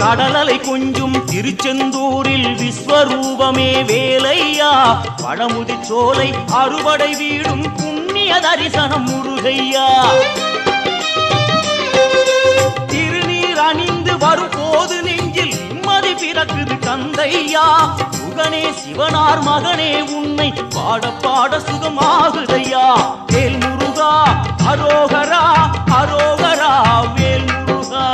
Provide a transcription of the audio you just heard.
கடலலை கொஞ்சும் திருச்செந்தூரில் விஸ்வரூபமே வேலையா பழமுதி சோலை அறுபடை வீடும் புண்ணிய தரிசனம் முருகையா திருநீர் அணிந்து வரும் போது நெஞ்சில் நிம்மதி பிறக்குது கந்தையா முகனே சிவனார் மகனே உன்னை பாட பாட சுகமாகுதையா வேல் முருகா அரோகரா அரோகரா வேல் முருகா